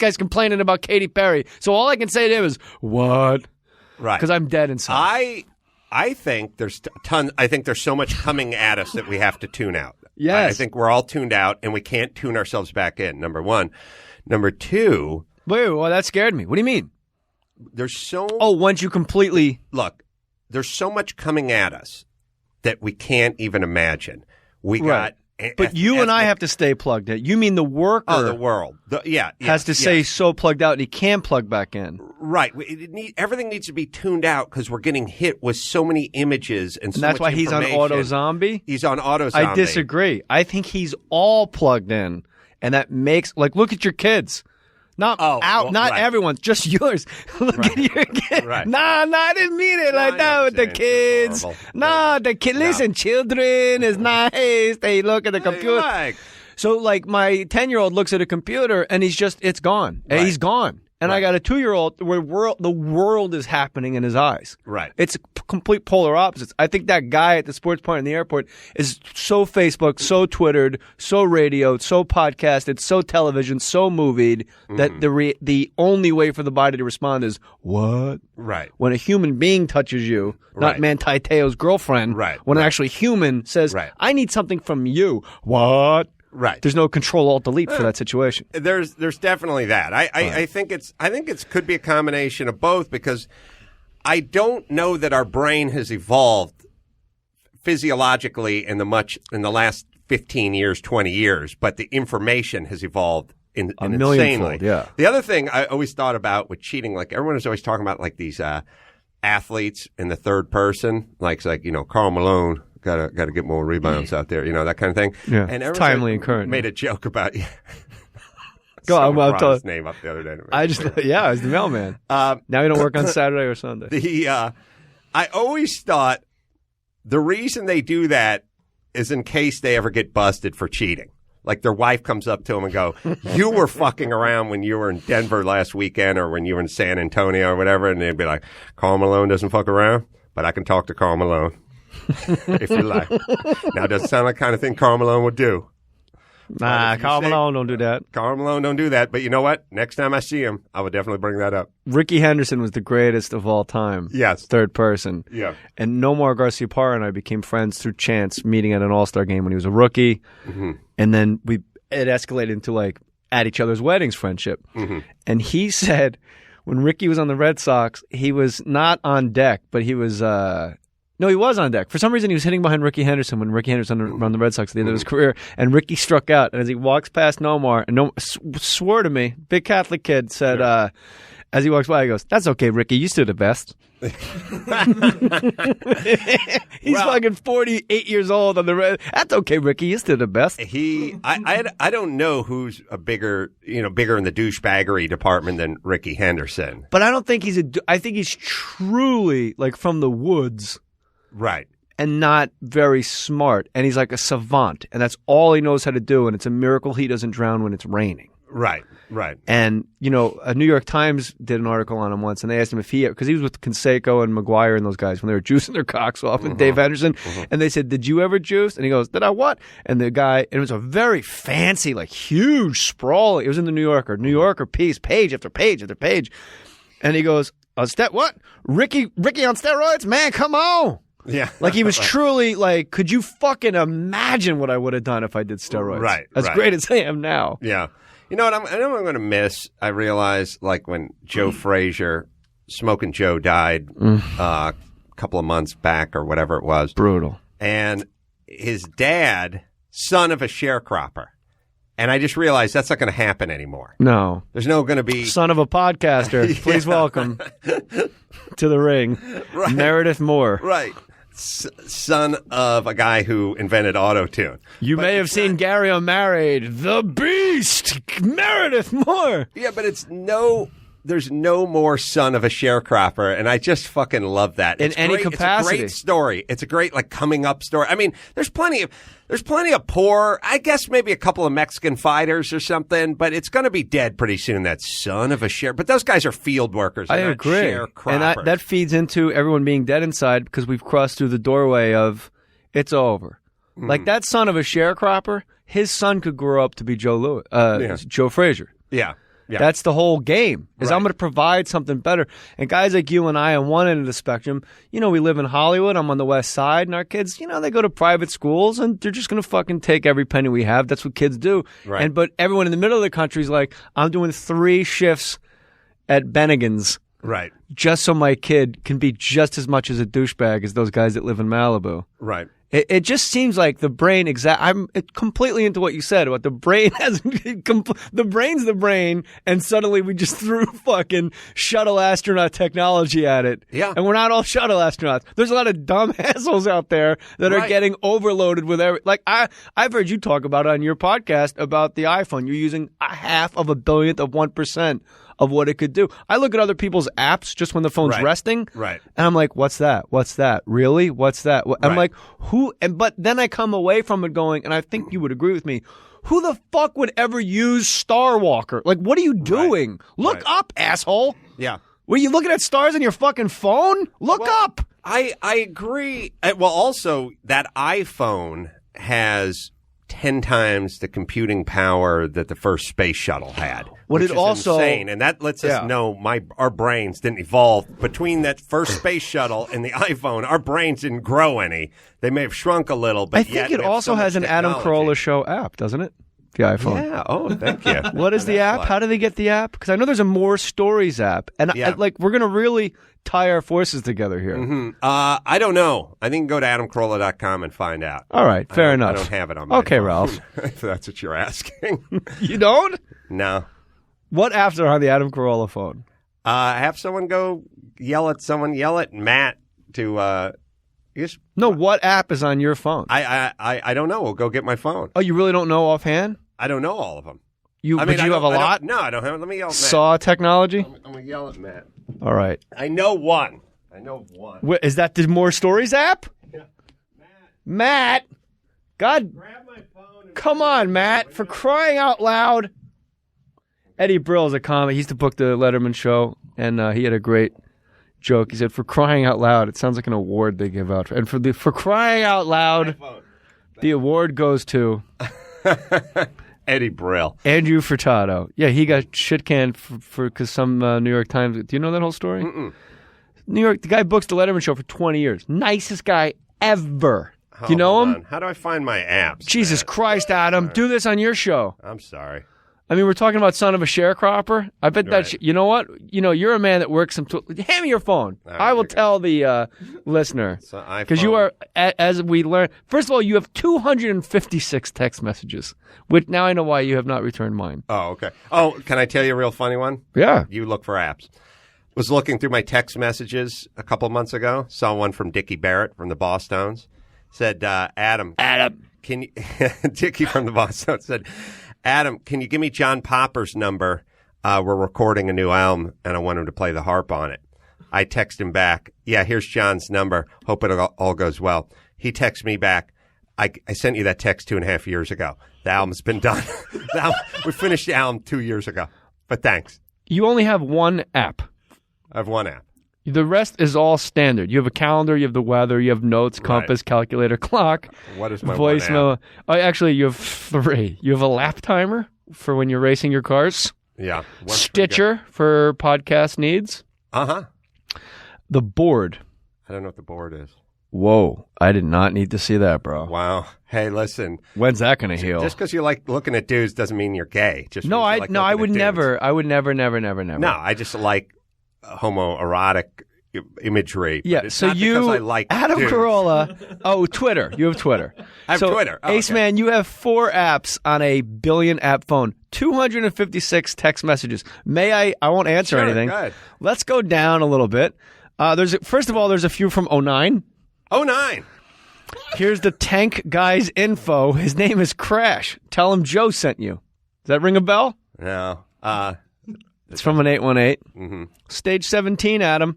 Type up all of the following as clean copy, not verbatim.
guy's complaining about Katy Perry. So all I can say to him is, what? Right. Because I'm dead inside. I think there's I think there's so much coming at us that we have to tune out. Yes. I think we're all tuned out, and we can't tune ourselves back in, number one. Number two. Wait, well, that scared me. What do you mean? There's so... Oh, once you completely... Look, there's so much coming at us that we can't even imagine. We got... But you and I have to stay plugged in. You mean the worker... Oh, the world. Has to stay so plugged out and he can't plug back in. Right. Everything needs to be tuned out because we're getting hit with so many images and so much that's why he's on Auto Zombie? He's on Auto Zombie. I disagree. I think he's all plugged in. And that makes... Like, look at your kids. Not everyone, just yours. Look at your kids. Right. Nah, I didn't mean it like that with the kids. Nah, the kid. Listen, children is nice. They look at the computer. So, like, my 10-year-old looks at a computer and it's gone. Right. He's gone. And I got a 2-year-old where the world is happening in his eyes. Right. It's complete polar opposites. I think that guy at the sports point in the airport is so Facebook, so Twittered, so radioed, so podcasted, so television, so movied that the only way for the body to respond is, what? Right. When a human being touches you, not Manti Te'o's girlfriend, when an actually human says, I need something from you. What? Right. There's no Control-Alt-Delete for that situation. There's definitely that. I think it could be a combination of both because I don't know that our brain has evolved physiologically in the last 15 years, 20 years, but the information has evolved insanely. Yeah. The other thing I always thought about with cheating, like everyone is always talking about like these athletes in the third person, like Karl Malone. Got to get more rebounds out there, that kind of thing. Yeah, and it's timely and current. Made a joke about Go on, brought his name up the other day. I was the mailman. Now you don't work on Saturday or Sunday. I always thought the reason they do that is in case they ever get busted for cheating. Like their wife comes up to them and go, "You were fucking around when you were in Denver last weekend, or when you were in San Antonio, or whatever," and they'd be like, "Karl Malone doesn't fuck around, but I can talk to Karl Malone." If you like. Now, does it sound like the kind of thing Karl Malone would do? Nah, Karl Malone don't do that. Karl Malone don't do that. But you know what? Next time I see him, I would definitely bring that up. Ricky Henderson was the greatest of all time. Yes. Third person. Yeah. And Nomar Garciaparra and I became friends through chance meeting at an All-Star game when he was a rookie. Mm-hmm. And then it escalated into like at each other's weddings friendship. Mm-hmm. And he said when Ricky was on the Red Sox, he was not on deck, but he was no, he was on deck. For some reason, he was hitting behind Ricky Henderson when Ricky Henderson ran the Red Sox at the end of his career. And Ricky struck out. And as he walks past Nomar, and swore to me, big Catholic kid, said, as he walks by, he goes, "That's okay, Ricky. You still the best." He's fucking 48 years old on the Red. That's okay, Ricky. You still the best. I don't know who's a bigger in the douchebaggery department than Ricky Henderson. But I don't think I think he's truly like from the woods. Right. And not very smart. And he's like a savant. And that's all he knows how to do. And it's a miracle he doesn't drown when it's raining. Right. And, a New York Times did an article on him once. And they asked him if because he was with Canseco and McGuire and those guys when they were juicing their cocks off and Dave Henderson. And they said, "Did you ever juice?" And he goes, "Did I what?" And the guy, it was a very fancy, like huge, sprawling. It was in the New Yorker piece, page after page after page. And he goes, "What? Ricky on steroids? Man, come on." Yeah. Like he was truly like, could you fucking imagine what I would have done if I did steroids? Right. As great as I am now. Yeah. You know what I know I'm going to miss? I realize like when Joe Frazier, Smoking Joe, died a couple of months back or whatever it was. Brutal. And his dad, son of a sharecropper. And I just realized that's not going to happen anymore. No. There's no going to be... Son of a podcaster. Please welcome to the ring, Meredith Mohr. Right. Son of a guy who invented auto-tune. You may have seen Gary on Married. The Beast, Meredith Mohr. Yeah, but there's no more son of a sharecropper, and I just fucking love that. In any capacity. It's a great story. It's a great coming up story. I mean, there's plenty of poor, I guess maybe a couple of Mexican fighters or something, but it's going to be dead pretty soon. That son of a share. But those guys are field workers. I agree. Sharecroppers. And that feeds into everyone being dead inside because we've crossed through the doorway of it's over. Like that son of a sharecropper, his son could grow up to be Joe Frazier. Yeah. Yeah. That's the whole game, is Right. I'm going to provide something better. And guys like you and I on one end of the spectrum, we live in Hollywood. I'm on the west side, and our kids, they go to private schools, and they're just going to fucking take every penny we have. That's what kids do. Right. But everyone in the middle of the country is like, I'm doing 3 shifts at Bennigan's Right. just so my kid can be just as much as a douchebag as those guys that live in Malibu. Right. It just seems like the brain I'm completely into what you said about the brain the brain's the brain, and suddenly we just threw fucking shuttle astronaut technology at it. Yeah. And we're not all shuttle astronauts. There's a lot of dumb assholes out there that are Right. getting overloaded with I've heard you talk about it on your podcast about the iPhone. You're using a half of a billionth of 1% of what it could do. I look at other people's apps just when the phone's Right. resting. Right. And I'm like, what's that? What's that? Really? What's that? I'm Right. like, who? But then I come away from it going, and I think you would agree with me, who the fuck would ever use Star Walker? Like, what are you doing? Look Right. up, asshole. Yeah. Were you looking at stars on your fucking phone? Look up. I agree. Well, also, that iPhone has 10 times the computing power that the first space shuttle had. What which it is also- insane, and that lets us Yeah. know our brains didn't evolve between that first space shuttle and the iPhone. Our brains didn't grow any; they may have shrunk a little. But I yet think it we have also so has much an Adam technology. Carolla Show app, doesn't it? The iPhone. Yeah. Oh, thank you. What is the app? How do they get the app? Because I know there's a Mohr Stories app, and Yeah. we're gonna really tie our forces together here. I don't know. I think go to AdamCarolla.com and find out. All right, fair enough. I don't have it on my Okay, phone. Ralph. If that's what you're asking. You don't? No. What apps are on the Adam Carolla phone? Have someone go yell at Matt to just No, what app is on your phone? I don't know. We'll go get my phone. Oh, you really don't know offhand? I don't know all of them. But I you have a don't- lot? No, I don't have. Let me yell at Matt. Saw technology? I'm gonna yell at Matt. All right. I know one. Is that the More Stories app? Yeah. Matt! God, Grab my phone. come on, Matt. For crying out loud. Eddie Brill is a comic. He used to book the Letterman show, and he had a great joke. He said, for crying out loud, it sounds like an award they give out. And for crying out loud, the award goes to Eddie Brill. Andrew Furtado. Yeah, he got shit canned because some New York Times. Do you know that whole story? Mm-mm. New York, the guy books the Letterman show for 20 years. Nicest guy ever. Do you know Hold him? on. How do I find my apps? Jesus Matt? Christ, Adam. Do this on your show. I'm sorry. I mean, we're talking about son of a sharecropper. I bet Right. you know what? You're a man that works some hand me your phone. All right, I will here you go. tell the listener. So Because you are, as we learned, first of all, you have 256 text messages, which now I know why you have not returned mine. Oh, okay. Oh, can I tell you a real funny one? Yeah. You look for apps. Was looking through my text messages a couple of months ago. Saw one from Dickie Barrett from the Bosstones. Said, Adam, can you, Dickie from the Bosstones said, Adam, can you give me John Popper's number? We're recording a new album, and I want him to play the harp on it. I text him back, yeah, here's John's number. Hope it all goes well. He texts me back, I sent you that text 2.5 years ago. The album's been done. We finished the album 2 years ago. But thanks. You only have one app. I have one app. The rest is all standard. You have a calendar, you have the weather, you have notes, compass, calculator, clock. What is my voicemail? one app? Oh, actually, you have 3. You have a lap timer for when you're racing your cars. Yeah. Stitcher for podcast needs. Uh-huh. The board. I don't know what the board is. Whoa. I did not need to see that, bro. Wow. Hey, listen. When's that going to heal? Just because you like looking at dudes doesn't mean you're gay. Just No, means you I like no, I looking would at dudes. never. I would never. No, I just like homoerotic imagery. Yeah, but it's so not you, because I like Adam dudes. Carolla. Oh, Twitter. You have Twitter. I have So, Twitter. Oh, Ace okay. Man, you have 4 apps on a billion app phone. 256 text messages. I won't answer Sure, anything. go ahead. Let's go down a little bit. First of all, there's a few from 09. 09. Here's the tank guy's info. His name is Crash. Tell him Joe sent you. Does that ring a bell? No. It's from an 818. Mm-hmm. Stage 17, Adam.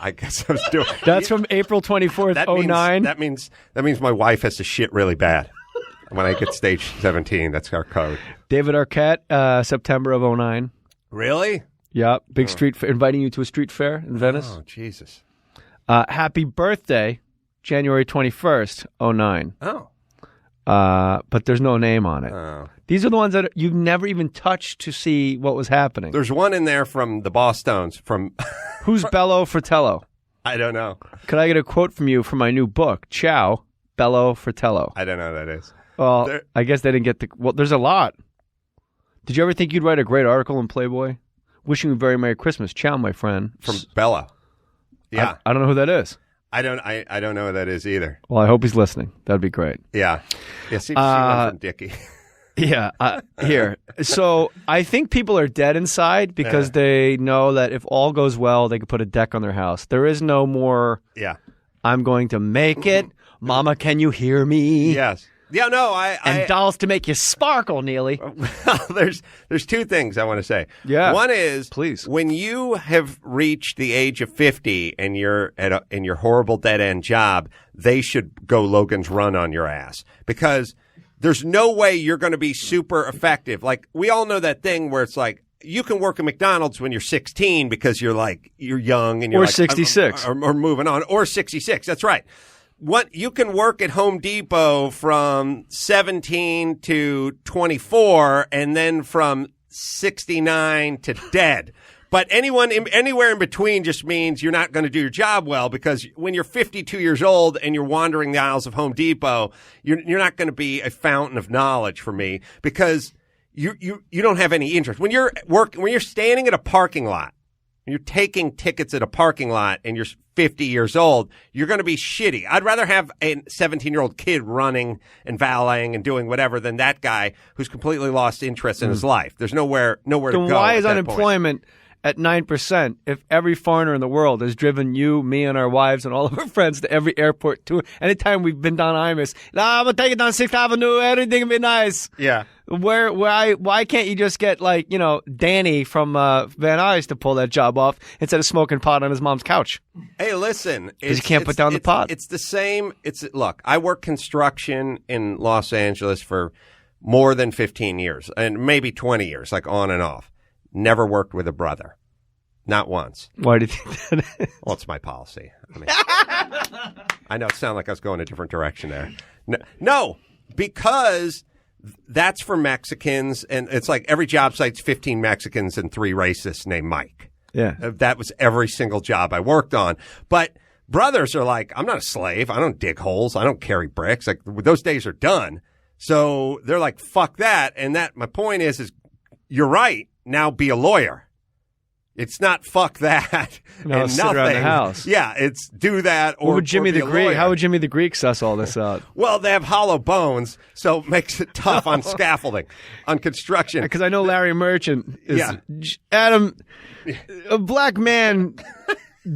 I guess I was doing. That's from April 24th, that 09. means my wife has to shit really bad. When I get stage 17, that's our code. David Arquette, September of 09. Really? Yep. Big street fair, inviting you to a street fair in Venice. Oh, Jesus. Happy birthday, January 21st, 09. Oh. But there's no name on it. Oh. These are the ones that you've never even touched to see what was happening. There's one in there from the Bosstones. From Who's Bello Fratello? I don't know. Could I get a quote from you from my new book? Ciao, Bello Fratello. I don't know who that is. Well, I guess they didn't get the... Well, there's a lot. Did you ever think you'd write a great article in Playboy? Wishing you a very Merry Christmas. Ciao, my friend. From Bella. Yeah. I don't know who that is. I don't know who that is either. Well, I hope he's listening. That'd be great. Yeah. Yeah, see one from Dickie. Yeah. Here. So I think people are dead inside because they know that if all goes well, they can put a deck on their house. There is no more, I'm going to make it. Mama, can you hear me? Yes. Yeah, no, And dolls to make you sparkle, Neely. There's two things I want to say. Yeah. One is, please, when you have reached the age of 50 and you're in your horrible dead-end job, they should go Logan's Run on your ass. Because there's no way you're going to be super effective. Like, we all know that thing where it's like, you can work at McDonald's when you're 16 because you're young and you're or 66 or moving on, or 66. That's right. What you can work at Home Depot from 17 to 24 and then from 69 to dead. But anywhere in between just means you're not going to do your job well, because when you're 52 years old and you're wandering the aisles of Home Depot, you're not going to be a fountain of knowledge for me, because you don't have any interest. When you're standing at a parking lot, you're taking tickets at a parking lot and you're 50 years old, you're going to be shitty. I'd rather have a 17-year-old kid running and valeting and doing whatever than that guy who's completely lost interest in his life. There's nowhere to go. Then why is unemployment at 9% if every foreigner in the world has driven you, me, and our wives and all of our friends to every airport? Anytime we've been down Imus, I'm going to take it down 6th Avenue, everything will be nice. Yeah. Why can't you just get, Danny from Van Nuys to pull that job off instead of smoking pot on his mom's couch? Hey, listen. Because you can't put down the pot. It's the same. Look, I worked construction in Los Angeles for more than 15 years and maybe 20 years, like on and off. Never worked with a brother. Not once. Why do you think that is? Well, it's my policy. I know it sounded like I was going a different direction there. No, because that's for Mexicans, and it's like every job site's 15 Mexicans and 3 racists named Mike. Yeah. That was every single job I worked on. But brothers are like, I'm not a slave. I don't dig holes. I don't carry bricks. Like, those days are done. So they're like, fuck that. And my point is you're right. Now be a lawyer. It's not fuck that no, and sit nothing. around the house. Yeah, it's do that or, how would Jimmy the Greek suss all this out? Well, they have hollow bones, so it makes it tough on scaffolding, on construction. Because I know Larry Merchant is Adam, a black man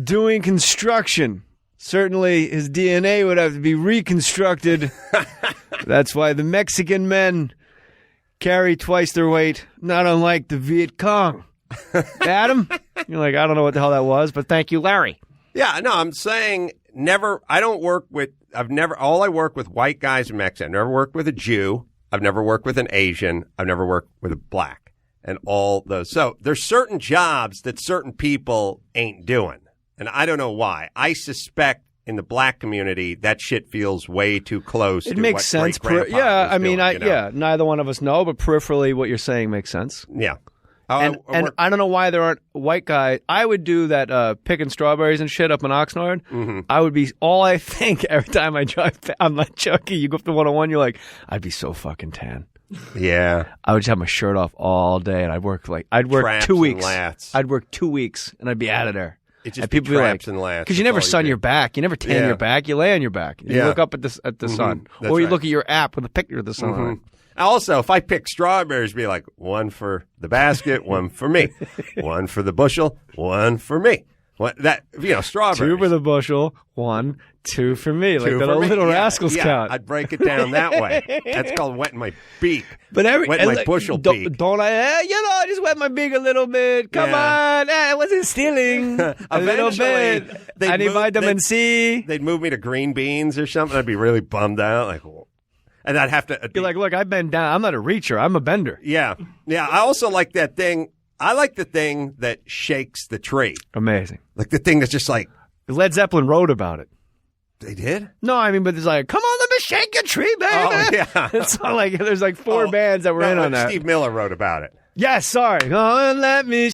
doing construction. Certainly his DNA would have to be reconstructed. That's why the Mexican men carry twice their weight, not unlike the Viet Cong. Adam? You're like, I don't know what the hell that was, but thank you, Larry. Yeah, no, I'm saying all I work with white guys and Mexicans. I've never worked with a Jew. I've never worked with an Asian. I've never worked with a black. And all those. So there's certain jobs that certain people ain't doing. And I don't know why. I suspect in the black community, that shit feels way too close to makes what sense. great-grandpa was doing, neither one of us know, but peripherally what you're saying makes sense. Yeah. And I don't know why there aren't white guys. I would do that picking strawberries and shit up in Oxnard. Mm-hmm. I would be, all I think every time I drive, I'm like, Chucky, you go up to 101, you're like, I'd be so fucking tan. Yeah. I would just have my shirt off all day, and I'd work Traps 2 weeks. Lats. I'd work 2 weeks, and I'd be out of there. It just and people traps be like, and lats. because you never sun your back, you never tan your back, you lay on your back, you look up at the sun, or you look at your app with a picture of the sun on it. Also, if I pick strawberries, be like, one for the basket, one for me, one for the bushel, one for me. Strawberries. 2 for the bushel, 1, 2 for me. Like that Little Rascals count. I'd break it down that way. That's called wetting my beak. But wetting my bushel beak. Don't I? I just wet my beak a little bit. Come on. I wasn't stealing. A little bit. I need vitamin C. They'd move me to green beans or something. I'd be really bummed out. And I'd have to. You're like, look, I bend down. I'm not a reacher. I'm a bender. Yeah. Yeah. I also like that thing. I like the thing that shakes the tree. Amazing. Like the thing that's just like. Led Zeppelin wrote about it. They did? No, but it's like, come on, let me me shake your tree, baby. Oh, yeah. It's all like there's like four bands that were in on that. Steve Miller wrote about it. Yes, sorry. Oh, let me